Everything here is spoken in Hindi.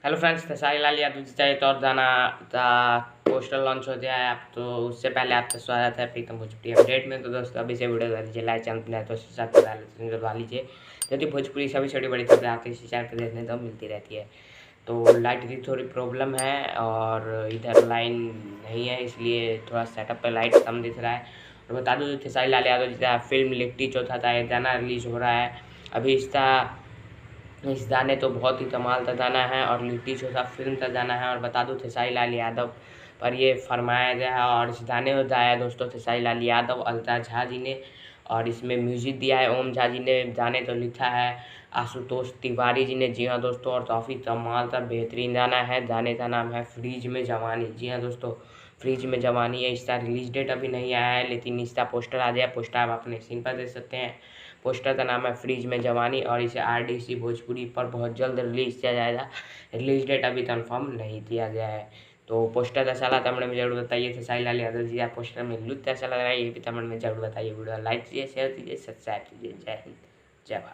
हेलो फ्रेंड्स, खेसारी लाल यादव जी चाहिए तो और गाना का पोस्टर लॉन्च हो गया है। आप तो उससे पहले आपका स्वागत है प्रीतम भोजपुरी अपडेट में। तो दोस्तों अभी से वीडियो डाल दीजिए, लाइक चैनल पर तो सब्सक्राइब करवा लीजिए, यदि भोजपुरी सभी छोटी बड़ी खबरें आपके इसी चैनल पर देखने तो मिलती रहती है। तो लाइट की थोड़ी प्रॉब्लम है और इधर लाइन नहीं है, इसलिए थोड़ा सेटअप पर लाइट कम दिख रहा है। और बता दूँ खेसारी लाल यादव जी का फिल्म लिट्टी चोखा था ये गाना रिलीज़ हो रहा है। अभी इस गाने तो बहुत ही कमाल का गाना है और लिट्टी चोखा फिल्म का गाना है। और बता दूँ खेसारी लाल यादव पर ये फरमाया गया है और इस गाने को गाया है दोस्तों खेसारी लाल यादव, अलका झा जी ने। और इसमें म्यूजिक दिया है ओम झा जी ने। गाने तो लिखा है आशुतोष तिवारी जी ने। जी हाँ दोस्तों, और काफ़ी कमाल का बेहतरीन गाना है। गाने का नाम है फ्रीज में जवानी। जी हाँ दोस्तों, फ्रीज में जवानी है। इसका रिलीज डेट अभी नहीं आया है, लेकिन इसका पोस्टर आ गया। पोस्टर आप अपने स्क्रीन पर देख सकते हैं। पोस्टर का नाम है फ्रीज में जवानी और इसे RDC भोजपुरी पर बहुत जल्द रिलीज़ किया जाएगा। रिलीज डेट अभी कंफर्म नहीं किया गया है। तो पोस्टर कैसा लगा कमेंट में जरूर बताइए। खेसारी लाल यादव जी का पोस्टर में लुक कैसा लग रहा है ये भी कमेंट में जरूर बताइए। वीडियो लाइक कीजिए, शेयर कीजिए, सब्सक्राइब कीजिए। जय हिंद, जय भारत।